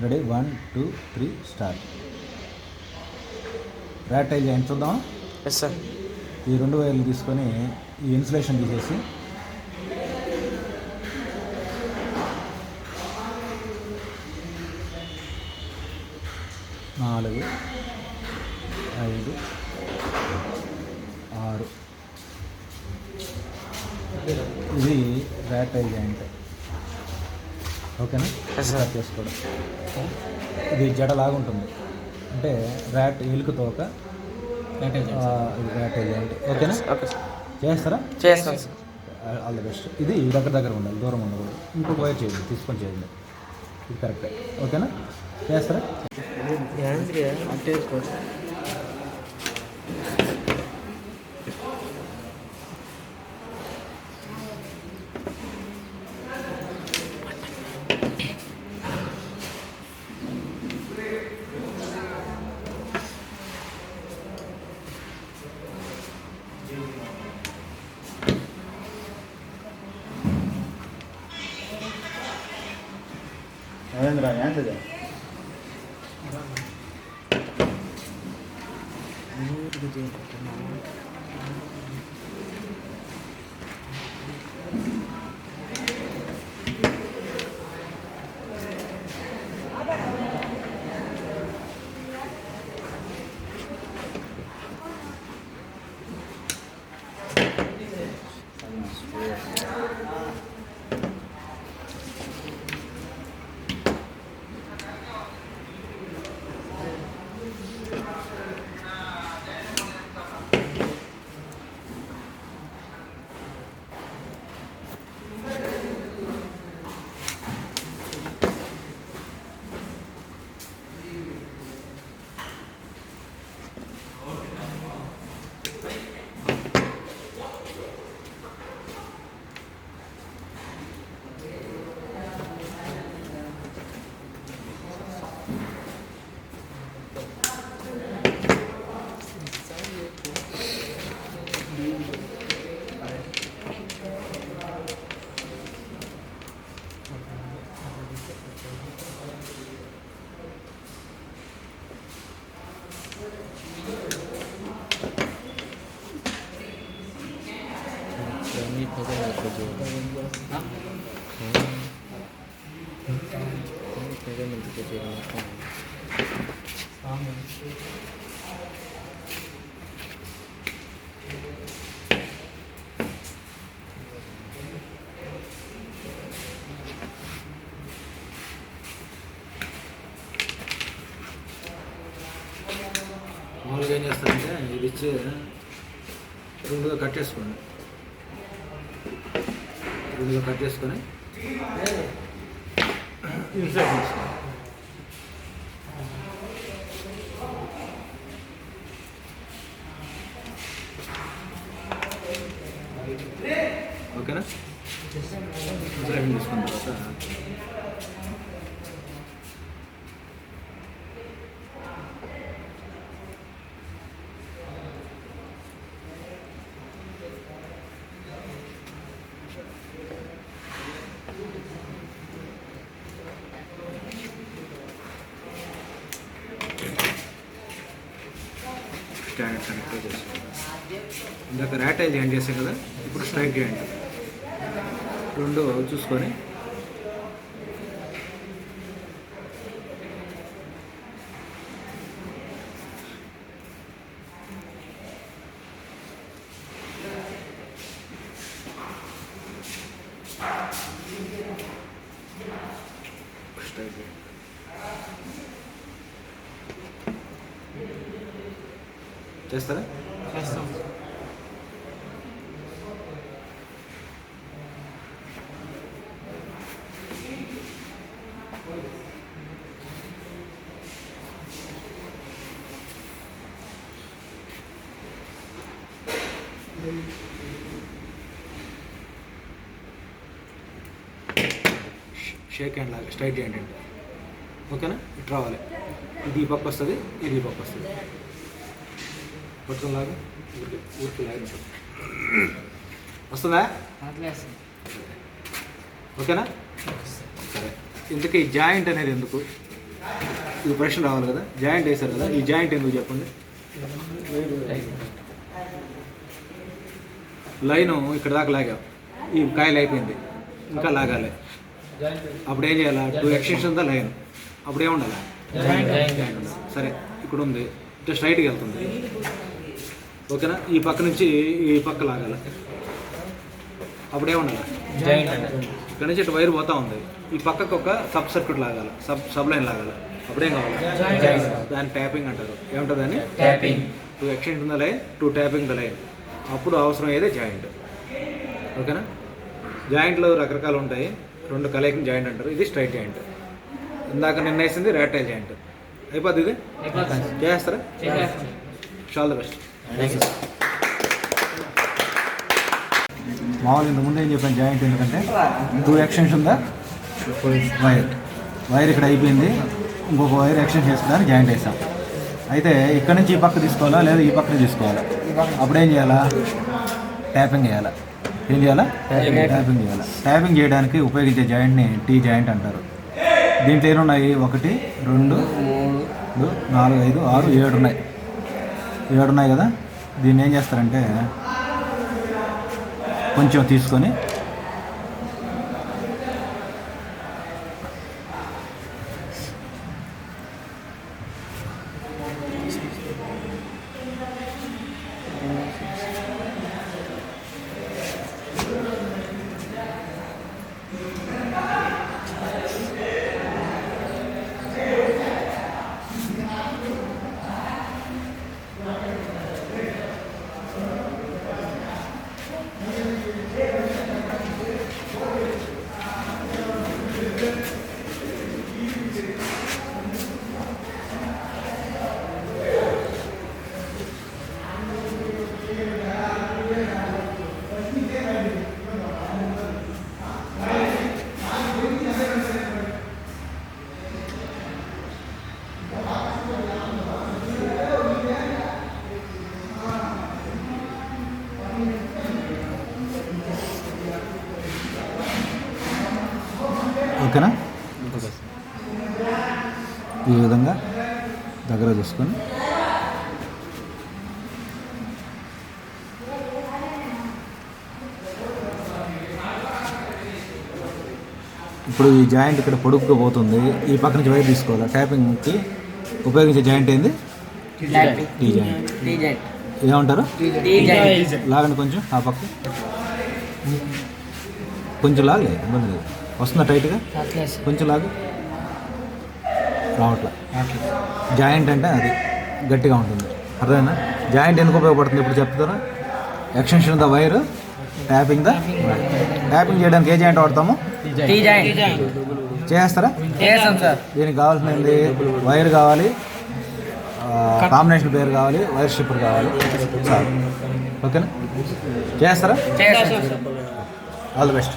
Ready 1 2 3 start. Rat tail joint చూద్దాం. Yes sir. ఈ 2 వైర్లు తీసుకొని ఈ ఇన్సులేషన్ తీసేసి నాలుగు 5 6 ఇది ర్యాట్ టైల్ జాయింట్. ఓకేనా? స్టార్ట్ చేసుకోవడం. ఇది జడలాగా ఉంటుంది, అంటే ర్యాట్ ఎలుక తోక ర్యాట్ టైల్ జాయింట్. ఓకేనా? Okay sir. చేస్తారా? చేస్తాను సార్. All the best. ఇది దగ్గర ఉండాలి, దూరం ఉండకూడదు. ఇంకొక వైర్ చేయండి, తీసుకొని చేయండి. ఇది కరెక్టే. ఓకేనా? చేస్తారా? నరేంద్ర ఏంటిది? మామూలుగా ఏం చేస్తారంటే ఇది ఇచ్చి రెండుగా కట్ చేసుకోండి. ఇన్సర్ట్ చేసుకోండి. ఓకేనా? ఇన్సర్ట్ తీసుకున్న తర్వాత స్టాండ్ కనెక్ట్ చేసుకోవాలి. ఇందాక ర్యాట్ టైల్ జాయింట్ చేసాం కదా, ఇప్పుడు స్ట్రైట్ జాయింట్. రెండు చూసుకొని స్ట్రైట్ జాయింట్. చేస్తారా? చేస్తాం. షేక్ హ్యాండ్ లాగా స్ట్రైట్ జాయింట్ అంటే. ఓకేనా? ఇటు రావాలి. ఇది ఈ పక్క వస్తుంది, ఇది ఈ పక్క వస్తుంది. పట్టుకునిలాగా ఊరికి లాగా వస్తుందా? ఓకేనా? సరే. ఇంతకీ జాయింట్ అనేది ఎందుకు? ఇది ప్రశ్న రావాలి కదా, జాయింట్ వేశారు కదా, ఈ జాయింట్ ఎందుకు చెప్పండి. లైను ఇక్కడ దాకా లాగాం, ఈ కాయలు అయిపోయింది, ఇంకా లాగాలి. అప్పుడు ఏం చేయాలి, 2 ఎక్స్టెన్షన్ దా లైన్, అప్పుడు ఏముండాలి, జాయింట్ ఉండాలి. సరే ఇక్కడ ఉంది, ఇట్లా స్ట్రైట్గా వెళ్తుంది, ఓకేనా. ఈ పక్క నుంచి ఈ పక్క లాగాలి, అప్పుడు ఏముండాలి, ఇక్కడ నుంచి ఇటు వైర్ పోతా ఉంది, ఈ పక్కకు ఒక సబ్ సర్క్యూట్ లాగాలి, సబ్ లైన్ లాగాలి, అప్పుడేం కావాలి, దాన్ని ట్యాపింగ్ అంటారు. ఏమంటారు దాన్ని, 2 extension the line, 2 tapping the line, అప్పుడు అవసరం అయ్యేదే జాయింట్, ఓకేనా. జాయింట్లు రకరకాలు ఉంటాయి, 2 కలయికని జాయింట్ అంటారు. ఇది స్ట్రైట్ జాయింట్. ఇందాక నిన్న వేసింది ర్యాటైల్ జాయింట్. అయిపోద్ది, ఇది చేస్తారా. All the best. మామూలు ఇంత ముందు ఏం చెప్పాను జాయింట్ ఎందుకంటే 2 ఎక్స్టెన్షన్ ఉందా వైర్ ఇక్కడ అయిపోయింది, ఇంకొక వైర్ ఎక్స్టెన్షన్ చేసుకోవడానికి జాయింట్ వేసాం. అయితే ఇక్కడ నుంచి ఈ పక్క తీసుకోవాలా లేదా ఈ పక్కన తీసుకోవాలా, అప్పుడు ఏం చేయాలా, ట్యాపింగ్ చేయాలా. ఏం చేయాలా, ట్యాపింగ్ చేయాలా. ట్యాపింగ్ చేయడానికి ఉపయోగించే జాయింట్ని టీ జాయింట్ అంటారు. దీంట్లో ఏమి ఉన్నాయి, 1 2 3 4 5 6 7 ఉన్నాయి. 7 ఉన్నాయి కదా. దీన్ని ఏం చేస్తారంటే కొంచెం తీసుకొని ఓకేనా. ఈ విధంగా దగ్గర చూసుకొని ఇప్పుడు ఈ జాయింట్ ఇక్కడ పొడుగ్గా పోతుంది, ఈ పక్క నుంచి వైర్ తీసుకోవాలి. ట్యాపింగ్కి ఉపయోగించే జాయింట్ ఏంది, టీ జాయింట్. ఏమంటారు, లాగండి కొంచెం ఆ పక్క, కొంచెం లాగలే, ఇబ్బంది లేదు. వస్తుందా టైట్గా, కొంచెం లాగు, రావట్లా. జాయింట్ అంటే అది గట్టిగా ఉంటుంది, అర్థమైనా. జాయింట్ ఎందుకు ఉపయోగపడుతుంది ఇప్పుడు చెప్తారా. Extension the wire, tapping tapping చేయడానికి ఏ జాయింట్ వాడతాము, చేస్తారా. దీనికి కావాల్సింది వైర్ కావాలి, కాంబినేషన్ పేరు కావాలి, వైర్ స్ట్రిప్పర్ కావాలి, చాలు. ఓకేనా, చేస్తారా. All the best.